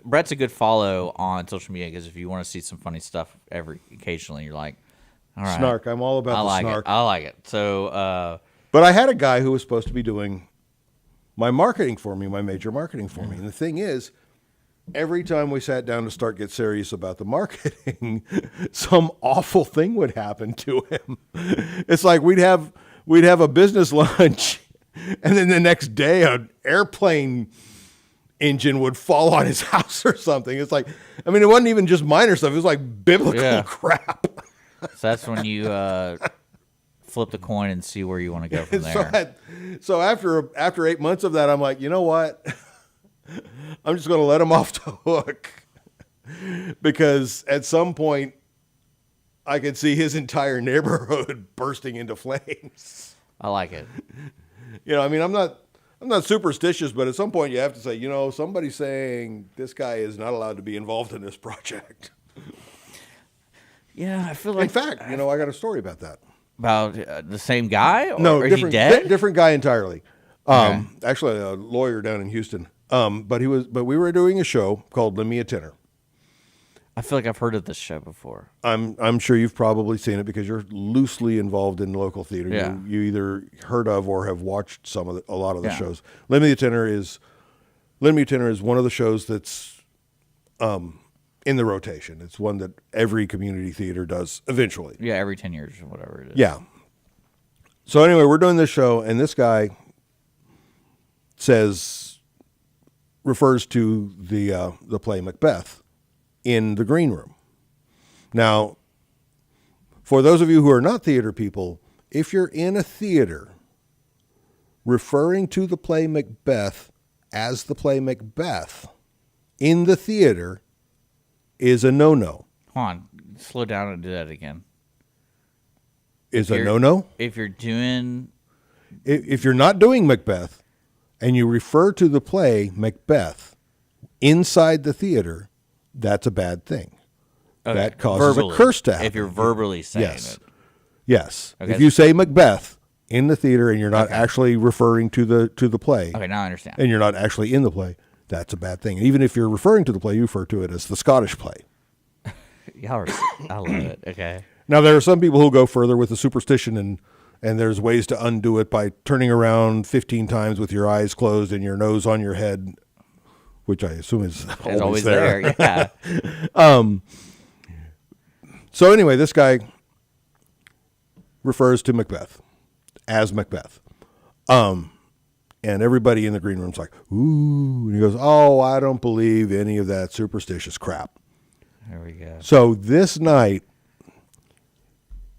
Brett's a good follow on social media because if you want to see some funny stuff occasionally, you're like, all right. Snark. I'm all about the snark. I like it. So, but I had a guy who was supposed to be doing my marketing for me, my major marketing for me, and the thing is, every time we sat down to start get serious about the marketing, some awful thing would happen to him. It's like we'd have a business lunch, and then the next day an airplane engine would fall on his house or something. It's like, I mean, it wasn't even just minor stuff. It was like biblical crap. So that's when you flip the coin and see where you want to go from there. So after 8 months of that, I'm like, you know what? I'm just going to let him off the hook because at some point I could see his entire neighborhood bursting into flames. I like it. You know, I mean, I'm not superstitious, but at some point you have to say, you know, somebody's saying this guy is not allowed to be involved in this project. Yeah, I feel like. In fact, you know, I got a story about that. About the same guy? No, is he dead? Different guy entirely. Okay. Actually, a lawyer down in Houston. But we were doing a show called Lend Me a Tenner. I feel like I've heard of this show before. I'm sure you've probably seen it because you're loosely involved in local theater. Yeah. You either heard of or have watched a lot of the shows. Lend Me a Tenner is one of the shows that's in the rotation. It's one that every community theater does eventually. Yeah, every 10 years or whatever it is. Yeah. So anyway, we're doing this show, and this guy refers to the play Macbeth in the green room. Now, for those of you who are not theater people, if you're in a theater referring to the play Macbeth as the play Macbeth in the theater is a no-no. Hold on. Slow down and do that again. Is a no-no? If you're doing... If you're not doing Macbeth and you refer to the play Macbeth inside the theater, that's a bad thing. Okay. That causes a curse to happen. If you're verbally saying it. Yes. Okay. If you say Macbeth in the theater and you're not actually referring to the play. Okay, now I understand. And you're not actually in the play, that's a bad thing. And even if you're referring to the play, you refer to it as the Scottish play. I love it. Okay. Now, there are some people who go further with the superstition, and there's ways to undo it by turning around 15 times with your eyes closed and your nose on your head, which I assume is always there. Yeah. So anyway, this guy refers to Macbeth as Macbeth. And everybody in the green room's like, ooh. And he goes, oh, I don't believe any of that superstitious crap. There we go. So this night,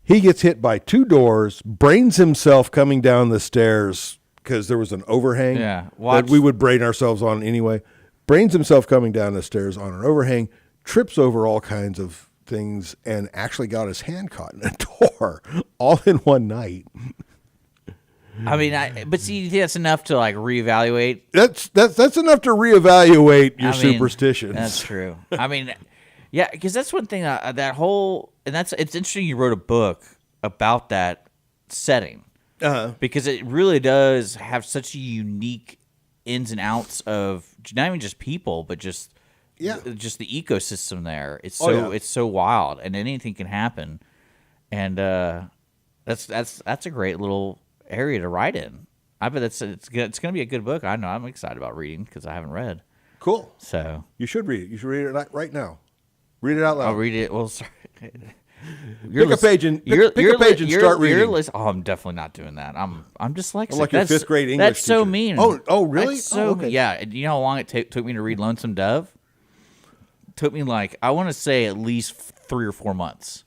he gets hit by 2 doors, brains himself coming down the stairs because there was an overhang that we would brain ourselves on anyway. Brains himself coming down the stairs on an overhang, trips over all kinds of things, and actually got his hand caught in a door all in one night. I mean, but see, that's enough to like reevaluate. That's enough to reevaluate your superstitions. That's true. I mean, yeah, because that's one thing it's interesting you wrote a book about that setting because it really does have such a unique ins and outs of not even just people, but just the ecosystem there. It's so wild, and anything can happen. And That's a great little area to write in. I bet it's going to be a good book. I know I'm excited about reading because I haven't read. Cool. So You should read it. You should read it right now. Read it out loud. I'll read it. Well, sorry. Pick a page and start reading. Oh, I'm definitely not doing that. I'm dyslexic. I'm like your fifth grade English That's so teacher. mean. Oh, really? That's so okay. yeah. You know how long it took me to read Lonesome Dove? It took me like I want to say at least 3 or 4 months.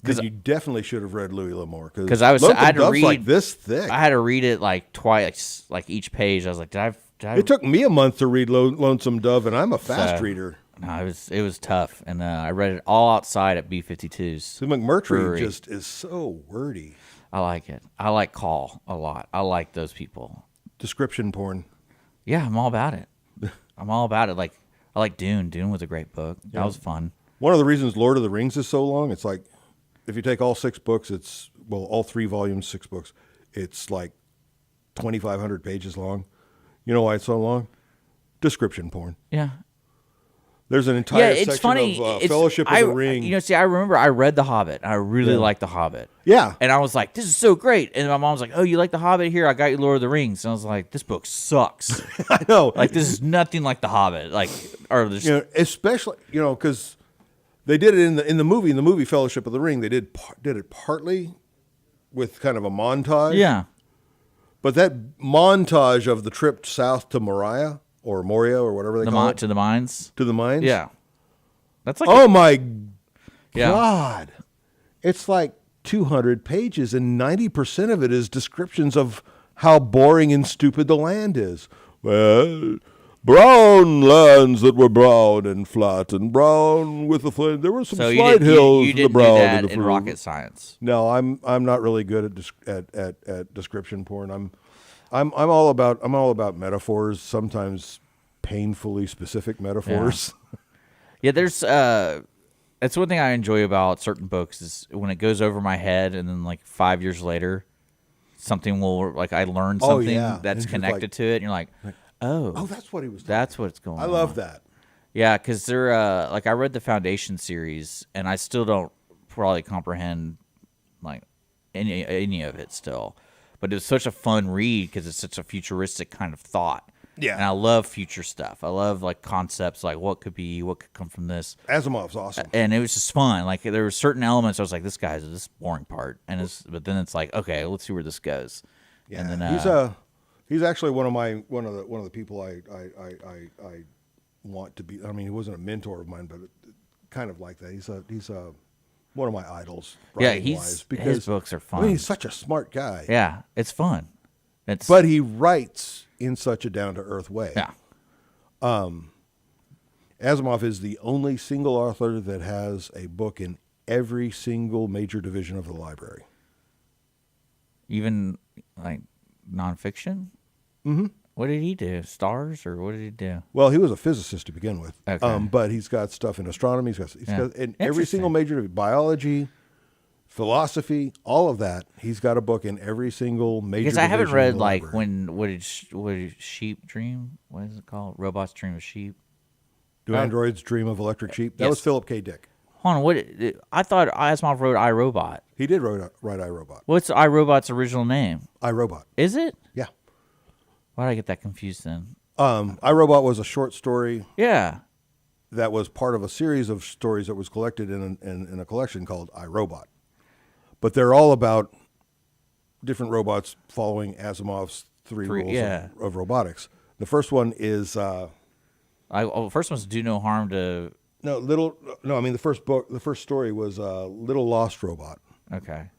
Because you definitely should have read Louis L'Amour. Because I had to read like this thick. I had to read it like twice, like each page. I was like, did I? It took me a month to read Lonesome Dove, and I'm a fast reader. No, it was tough, and I read it all outside at B-52's. So McMurtry brewery. just is so wordy. I like it. I like Call a lot. I like those people. Description porn. Yeah, I'm all about it. I'm all about it. Like I like Dune. Dune was a great book. That was fun. One of the reasons Lord of the Rings is so long, it's like if you take all 6 books, all 3 volumes, 6 books, it's like 2,500 pages long. You know why it's so long? Description porn. Yeah. There's an entire it's section funny. of Fellowship of the Ring. You know, see, I remember I read The Hobbit. I really liked The Hobbit. Yeah. And I was like, this is so great. And my mom was like, oh, you like The Hobbit? Here, I got you Lord of the Rings. And I was like, this book sucks. I know. Like, this is nothing like The Hobbit. Like, or this, especially, because they did it in the movie Fellowship of the Ring. They did it partly with kind of a montage. Yeah. But that montage of the trip south to Moria or whatever they call it. To the mines? To the mines? Yeah. That's like my Yeah. God. It's like 200 pages, and 90% of it is descriptions of how boring and stupid the land is. Well, brown lands that were brown and flat and brown with the flame. There were some slight hills you in the didn't brown do and that the in fruit. rocket science. No, I'm not really good at description porn. I'm all about metaphors, sometimes painfully specific metaphors. Yeah, there's that's one thing I enjoy about certain books is when it goes over my head and then like 5 years later something will like I learned something that's connected to it and you're like, oh, that's what he was. That's what's going on. I love that. Yeah, because they're like I read the Foundation series and I still don't probably comprehend like any of it still, but it was such a fun read because it's such a futuristic kind of thought. Yeah, and I love future stuff. I love like concepts like what could come from this. Asimov's awesome, and it was just fun. Like there were certain elements I was like, this guy's this boring part, but then it's like, okay, let's see where this goes. Yeah, and then he's actually one of the people I want to be. I mean, he wasn't a mentor of mine, but kind of like that. He's one of my idols. Yeah, his books are fun. I mean, he's such a smart guy. Yeah, it's fun. But he writes in such a down-to-earth way. Yeah. Asimov is the only single author that has a book in every single major division of the library. Even like nonfiction? Mm-hmm. What did he do? Stars, or what did he do? Well, he was a physicist to begin with. Okay. But he's got stuff in astronomy. He's got in every single major biology, philosophy, all of that. He's got a book in every single major. Because I haven't read like library. what did sheep dream? What is it called? Robots dream of sheep. Do androids dream of electric sheep? That was Philip K. Dick. Hold on, I thought Asimov wrote iRobot. He did write iRobot. What's iRobot's original name? iRobot. Is it? Yeah. Why did I get that confused then? iRobot was a short story. Yeah. That was part of a series of stories that was collected in a collection called iRobot. But they're all about different robots following Asimov's three rules of robotics. The first one is the first one's do no harm to. The first story was Little Lost Robot. Okay.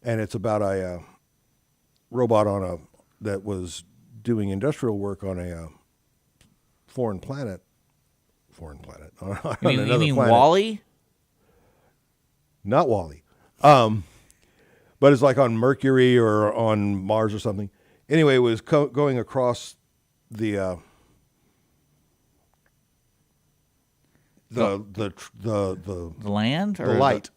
And it's about a robot that was doing industrial work on a foreign planet. On you mean planet. WALL-E? Not WALL-E. But it's like on Mercury or on Mars or something. Anyway, it was going across the land or the light.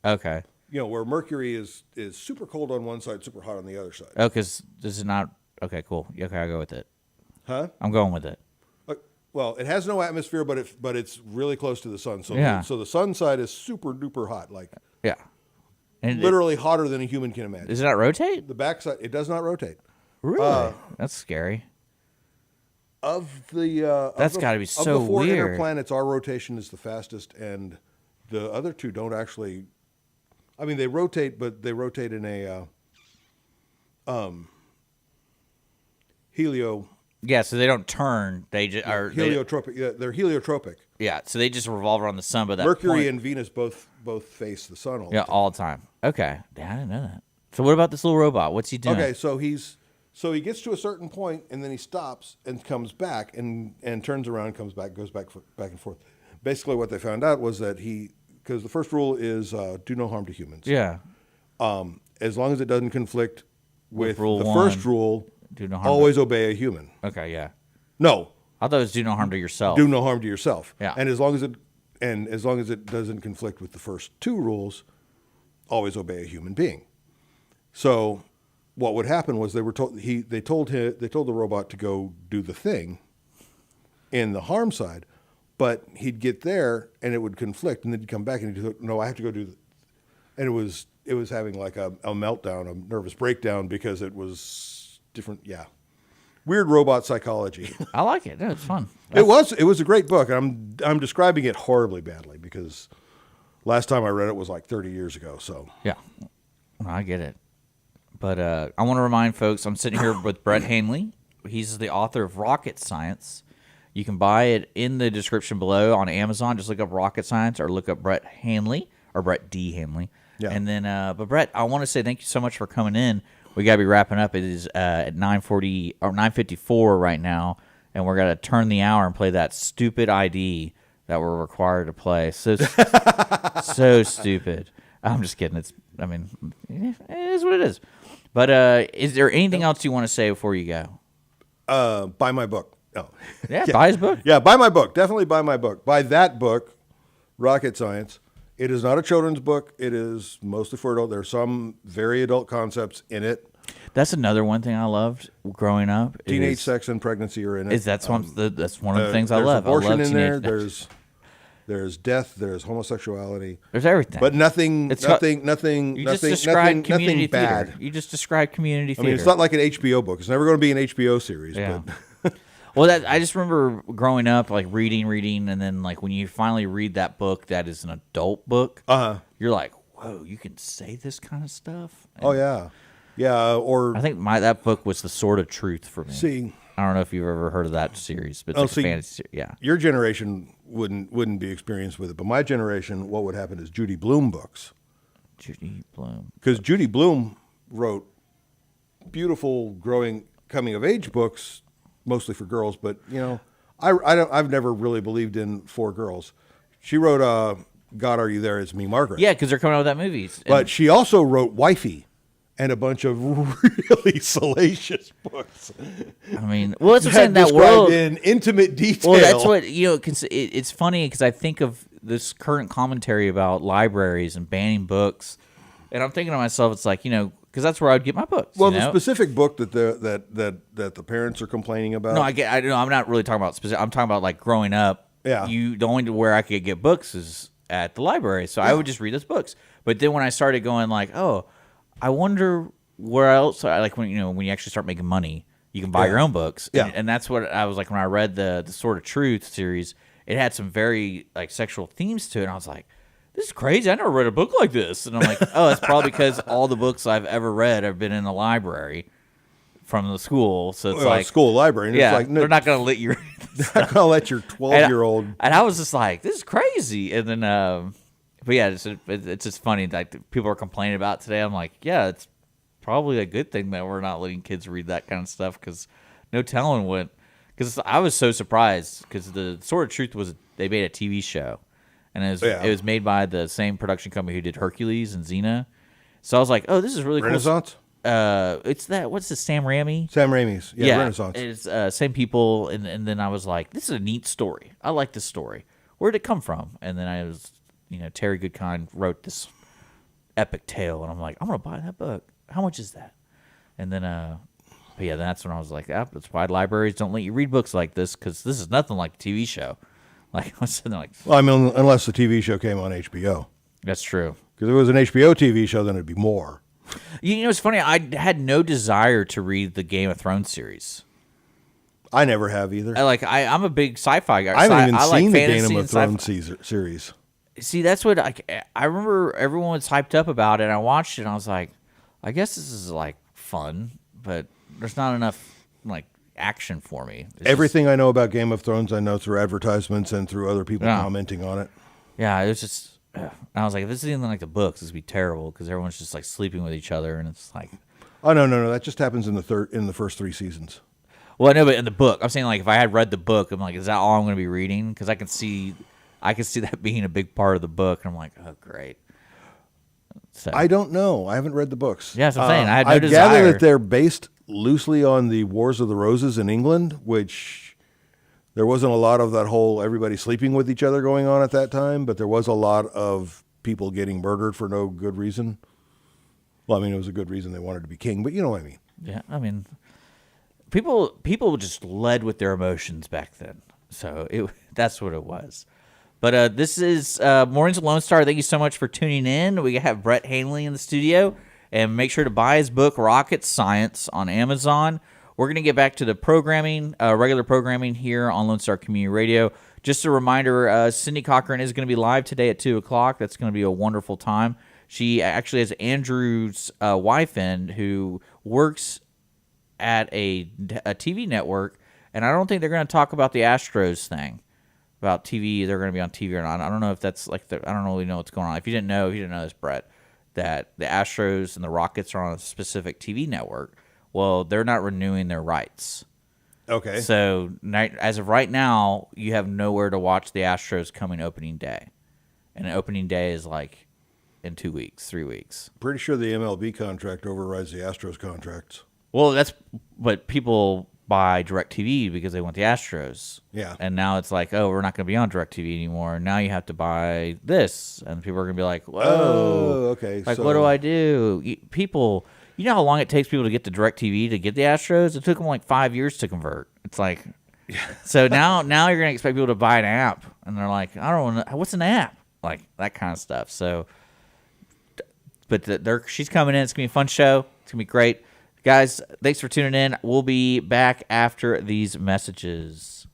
Okay. Where Mercury is super cold on one side, super hot on the other side. Oh, because this is not okay. Cool. Okay, I'll go with it. Huh? I'm going with it. Well, it has no atmosphere, but it's really close to the sun. So yeah. So the sun side is super duper hot. Yeah. And literally hotter than a human can imagine. Does it not rotate? The backside, it does not rotate. Really? That's scary. That's got to be so Of the four inner weird. planets, our rotation is the fastest, and the other two don't actually. I mean, they rotate, but they rotate in a helio. Yeah, so they don't turn. They just are Heliotropic. They're heliotropic. Yeah, so they just revolve around the sun. But that Mercury point, and Venus both face the sun all the yeah, time. all the time. Okay, yeah, I didn't know that. So what about this little robot? What's he doing? Okay, so he gets to a certain point, and then he stops and comes back and turns around, comes back, goes back and forth. Basically, what they found out was that because the first rule is do no harm to humans. Yeah. As long as it doesn't conflict with rule the one, first rule, do no harm. always obey a human. Okay, yeah. No, I thought it was do no harm to yourself. do no harm to yourself. Yeah. And as long as it doesn't conflict with the first two rules, always obey a human being. So what would happen was they told the robot to go do the thing in the harm side, but he'd get there and it would conflict, and then he'd come back and he'd go, no, I have to go do the, and it was having like a meltdown, a nervous breakdown, because it was different. Yeah. Weird robot psychology. I like it. No, it's fun. It was a great book. I'm describing it horribly badly because last time I read it was like 30 years ago. So Yeah, I get it. But I want to remind folks, I'm sitting here with Brett Hainley. He's the author of Rocket Science. You can buy it in the description below on Amazon. Just look up Rocket Science or look up Brett Hainley or Brett D. Hainley. Yeah. And then, but Brett, I want to say thank you so much for coming in. We got to be wrapping up. It is at 9:40 or 9:54 right now, and we're gonna turn the hour and play that stupid ID that we're required to play. So so stupid. I'm just kidding. It is what it is. But is there anything else you want to say before you go? buy my book. Oh. Yeah, buy his book. Yeah, buy my book. Definitely buy my book. Buy that book, Rocket Science. It is not a children's book. It is mostly for adult. There are some very adult concepts in it. That's another one thing I loved growing up. Teenage sex and pregnancy are in it. That's one of the things I love. There's abortion I love in there. teenage- There's death. There's homosexuality. There's everything. But nothing You just described community bad. theater. You just described community I theater. mean, it's not like an HBO book. It's never going to be an HBO series. Yeah. But Well, I just remember growing up, like reading, and then like when you finally read that book that is an adult book, you're like, whoa, you can say this kind of stuff. And oh yeah, yeah. Or I think that book was the Sword of Truth for me. see, I don't know if you've ever heard of that series, but it's like a fantasy. Yeah. your generation wouldn't be experienced with it, but my generation, what would happen is Judy Blume books, Judy Blume. because Judy Blume wrote beautiful coming of age books, mostly for girls. But I've never really believed in for girls. She wrote God, Are You There? It's Me, Margaret. Yeah, because they're coming out with that movies. But she also wrote Wifey and a bunch of really salacious books. I mean, well, that's what I'm saying. That That world. described in intimate detail. Well, that's what it's funny because I think of this current commentary about libraries and banning books, and I'm thinking to myself, it's like because that's where I'd get my books. Well, the specific book that the parents are complaining about. No, I'm not really talking about specific. I'm talking about like growing up. Yeah. The only where I could get books is at the library, so I would just read those books. But then when I started going like, oh, I wonder where else. Like when you actually start making money, you can buy your own books. Yeah. And that's what I was like when I read the Sword of Truth series. It had some very like sexual themes to it, and I was like, this is crazy. I never read a book like this. And I'm like, oh, it's probably because all the books I've ever read have been in the library from the school. So it's like school library. And yeah, it's like, they're not going to let you. they're not going to let your 12-year-old. And I was just like, this is crazy. And then, but yeah, it's just funny. Like people are complaining about it today. I'm like, yeah, it's probably a good thing that we're not letting kids read that kind of stuff because no telling what. Because I was so surprised because the Sword of Truth they made a TV show. And it was made by the same production company who did Hercules and Xena. So I was like, oh, this is really Renaissance? cool. It's what's this, Sam Raimi? Sam Raimi's. Yeah, Renaissance. It's same people. And then I was like, this is a neat story. I like this story. Where did it come from? And then I was, Terry Goodkind wrote this epic tale. And I'm like, I'm going to buy that book. How much is that? And then, but yeah, that's when I was like, that's why libraries don't let you read books like this because this is nothing like a TV show. Like I was sitting there like, Well, I mean, unless the TV show came on HBO. that's true. Because if it was an HBO TV show, then it'd be more. You know, it's funny. I had no desire to read the Game of Thrones series. I never have either. I'm a big sci-fi guy. I haven't even seen the fantasy Game and of Thrones sci-fi. series. See, that's what I remember. Everyone was hyped up about it. And I watched it, and I was like, I guess this is like fun, but there's not enough like action for me. Everything I know about Game of Thrones, I know through advertisements and through other people commenting on it. Yeah, it was just. I was like, if this is anything like the books, this would be terrible because everyone's just like sleeping with each other, and it's like. Oh no! That just happens in the first 3 seasons. Well, I know, but in the book, I'm saying like if I had read the book, I'm like, is that all I'm going to be reading? Because I can see that being a big part of the book, and I'm like, oh great. So, I don't know. I haven't read the books. Yeah, that's what I'm saying. I had no desire. I gather that they're based loosely on the Wars of the Roses in England, which there wasn't a lot of that whole everybody sleeping with each other going on at that time, but there was a lot of people getting murdered for no good reason. Well, I mean, it was a good reason they wanted to be king, but you know what I mean. Yeah, I mean, people just led with their emotions back then, so that's what it was. But this is Mornings with Lone Star. Thank you so much for tuning in. We have Brett Hainley in the studio, and make sure to buy his book, Rocket Science, on Amazon. We're going to get back to the programming, regular programming here on Lone Star Community Radio. Just a reminder, Cindy Cochran is going to be live today at 2 o'clock. That's going to be a wonderful time. She actually has Andrew's wife in who works at a TV network, and I don't think they're going to talk about the Astros thing, about TV. They're going to be on TV or not. I don't know if that's I don't really know what's going on. If you didn't know this, Brett, that the Astros and the Rockets are on a specific TV network. Well, they're not renewing their rights. Okay. So as of right now, you have nowhere to watch the Astros coming opening day. And opening day is like in 2 weeks, 3 weeks. Pretty sure the MLB contract overrides the Astros contracts. Well, but people buy DirecTV because they want the Astros. Yeah. And now it's like, oh, we're not going to be on DirecTV anymore. Now you have to buy this. And people are going to be like, whoa. Oh, okay. Like, what do I do? People... You know how long it takes people to get to DirecTV to get the Astros? It took them like 5 years to convert. It's like, so now you're going to expect people to buy an app. And they're like, I don't know, what's an app? Like that kind of stuff. So, but she's coming in. It's going to be a fun show. It's going to be great. Guys, thanks for tuning in. We'll be back after these messages.